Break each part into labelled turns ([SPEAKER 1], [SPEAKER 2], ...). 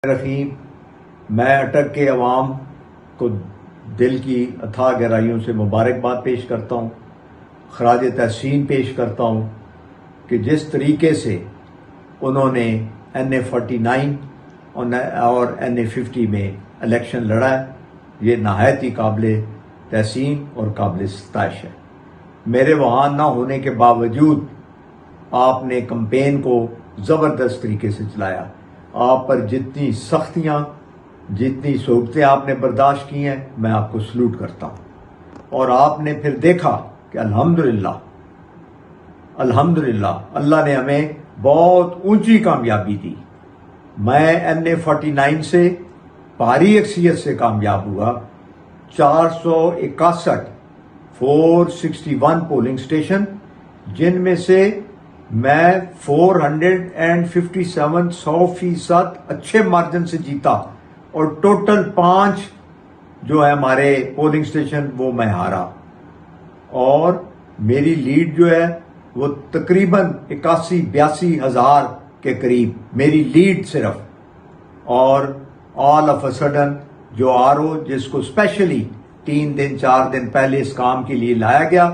[SPEAKER 1] رحیم، میں اٹک کے عوام کو دل کی اتھاہ گہرائیوں سے مبارکباد پیش کرتا ہوں، خراج تحسین پیش کرتا ہوں کہ جس طریقے سے انہوں نے NA49 اور NA50 میں الیکشن لڑا ہے، یہ نہایت ہی قابل تحسین اور قابل ستائش ہے۔ میرے وہاں نہ ہونے کے باوجود آپ نے کمپین کو زبردست طریقے سے چلایا۔ آپ پر جتنی سختیاں، جتنی صعوبتیں آپ نے برداشت کی ہیں، میں آپ کو سلوٹ کرتا ہوں۔ اور آپ نے پھر دیکھا کہ الحمدللہ اللہ نے ہمیں بہت اونچی کامیابی دی۔ میں NA49 سے بھاری اکثریت سے کامیاب ہوا۔ 461 پولنگ اسٹیشن، جن میں سے میں 457 100% اچھے مارجن سے جیتا، اور ٹوٹل 5 جو ہے ہمارے پولنگ اسٹیشن وہ میں ہارا، اور میری لیڈ جو ہے وہ تقریباً 81-82 ہزار کے قریب میری لیڈ صرف۔ اور آل آف اے سڈن جو جس کو اسپیشلی 3 دن 4 دن پہلے اس کام کے لیے لایا گیا،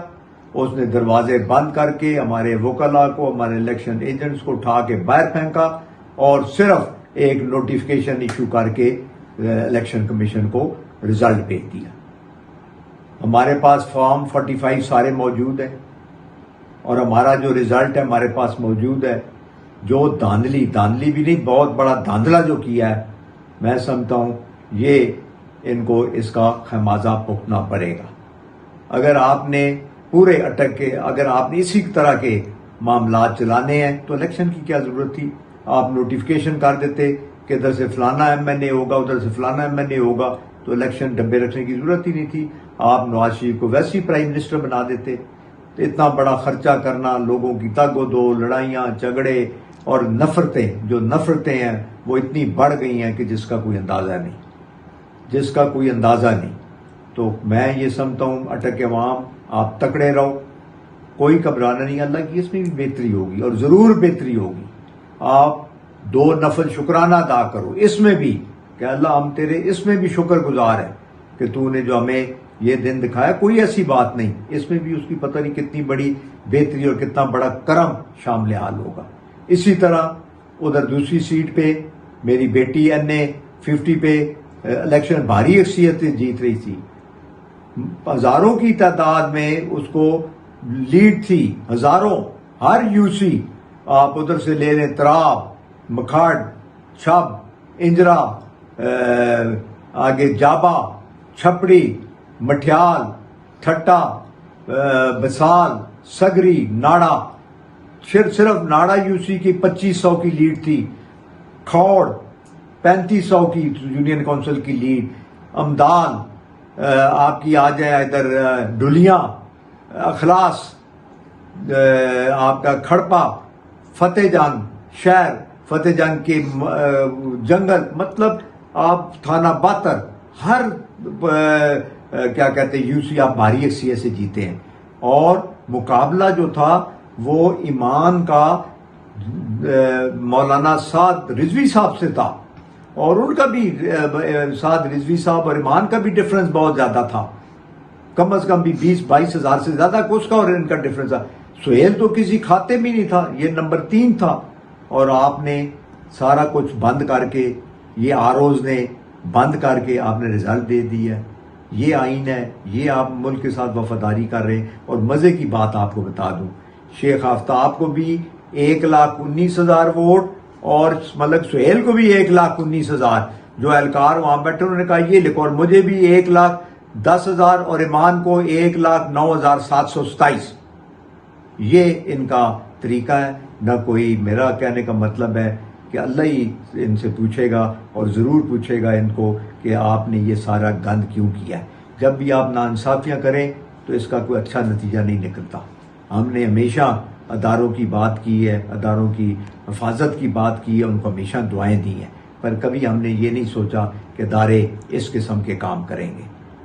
[SPEAKER 1] اس نے دروازے بند کر کے ہمارے وکلاء کو، ہمارے الیکشن ایجنٹس کو اٹھا کے باہر پھینکا، اور صرف ایک نوٹیفیکیشن ایشو کر کے الیکشن کمیشن کو رزلٹ بھیج دیا۔ ہمارے پاس فارم 45 سارے موجود ہیں، اور ہمارا جو رزلٹ ہے ہمارے پاس موجود ہے۔ جو دھاندلی بھی نہیں، بہت بڑا دھاندلا جو کیا ہے، میں سمجھتا ہوں یہ ان کو اس کا خمیازہ بھگتنا پڑے گا۔ اگر آپ نے پورے اٹک کے، اگر آپ نے اسی طرح کے معاملات چلانے ہیں تو الیکشن کی کیا ضرورت تھی؟ آپ نوٹیفیکیشن کر دیتے کہ ادھر سے فلانا MNA ہوگا، ادھر سے فلانا MNA ہوگا، تو الیکشن ڈبے رکھنے کی ضرورت ہی نہیں تھی۔ آپ نواز شریف کو ویسے ہی پرائم منسٹر بنا دیتے۔ اتنا بڑا خرچہ کرنا، لوگوں کی تگ و دو، لڑائیاں جھگڑے اور نفرتیں ہیں، وہ اتنی بڑھ گئی ہیں کہ جس کا کوئی اندازہ نہیں۔ تو میں یہ سمجھتا ہوں اٹک کے عوام، آپ تکڑے رہو، کوئی گھبرانا نہیں، اللہ کی اس میں بھی بہتری ہوگی، اور ضرور بہتری ہوگی۔ آپ 2 نفل شکرانہ ادا کرو اس میں بھی، کہ اللہ ہم تیرے اس میں بھی شکر گزار ہیں کہ تو نے جو ہمیں یہ دن دکھایا۔ کوئی ایسی بات نہیں، اس میں بھی اس کی پتہ نہیں کتنی بڑی بہتری اور کتنا بڑا کرم شامل حال ہوگا۔ اسی طرح ادھر دوسری سیٹ پہ میری بیٹی NA50 پہ الیکشن بھاری اکثریت سے جیت رہی تھی، ہزاروں کی تعداد میں اس کو لیڈ تھی، ہزاروں، ہر UC آپ ادھر سے لے لیں، تراب، مکھاڑ، چھب، انجرا، آگے جابا، چھپڑی، مٹھیال، ٹھٹا، بسال، سگری، ناڑا، صرف ناڑا UC کی 2500 کی لیڈ تھی، کھوڑ 3500 کی یونین کونسل کی لیڈ، امدال آپ کی آ جائے ادھر، ڈولیاں، اخلاص، آپ کا کھڑپا، فتح جنگ شہر، فتح جنگ کے جنگل، مطلب آپ تھانہ باتر، ہر کیا کہتے ہیں UC آپ بھاری اکثریت سے جیتے ہیں۔ اور مقابلہ جو تھا وہ ایمان کا مولانا سعد رضوی صاحب سے تھا، اور ان کا بھی سعد رضوی صاحب اور ایمان کا بھی ڈفرنس بہت زیادہ تھا، کم از کم بھی 20-22 ہزار سے زیادہ اس کا اور ان کا ڈفرنس تھا۔ سہیل تو کسی کھاتے میں نہیں تھا، یہ نمبر 3 تھا، اور آپ نے سارا کچھ بند کر کے، یہ ROs نے بند کر کے آپ نے رزلٹ دے دی ہے۔ یہ آئین ہے، یہ آپ ملک کے ساتھ وفاداری کر رہے ہیں۔ اور مزے کی بات آپ کو بتا دوں، شیخ آفتاب کو بھی 1,19,000 ووٹ، اور ملک سہیل کو بھی 1,19,000، جو اہلکار وہاں بیٹھے انہوں نے کہا یہ لکھو، اور مجھے بھی 1,10,000، اور ایمان کو 1,09,727۔ یہ ان کا طریقہ ہے۔ نہ کوئی میرا کہنے کا مطلب ہے کہ اللہ ہی ان سے پوچھے گا، اور ضرور پوچھے گا ان کو کہ آپ نے یہ سارا گند کیوں کیا ہے۔ جب بھی آپ ناانصافیاں کریں تو اس کا کوئی اچھا نتیجہ نہیں نکلتا۔ ہم نے ہمیشہ اداروں کی بات کی ہے، اداروں کی حفاظت کی بات کی ہے، ان کو ہمیشہ دعائیں دی ہیں، پر کبھی ہم نے یہ نہیں سوچا کہ ادارے اس قسم کے کام کریں گے۔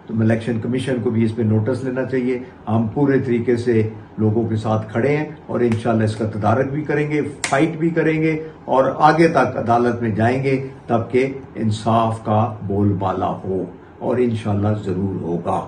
[SPEAKER 1] تو الیکشن کمیشن کو بھی اس پہ نوٹس لینا چاہیے. ہم پورے طریقے سے لوگوں کے ساتھ کھڑے ہیں اور انشاءاللہ اس کا تدارک بھی کریں گے, فائٹ بھی کریں گے اور آگے تک عدالت میں جائیں گے تب کہ انصاف کا بول بالا ہو, اور انشاءاللہ ضرور ہوگا.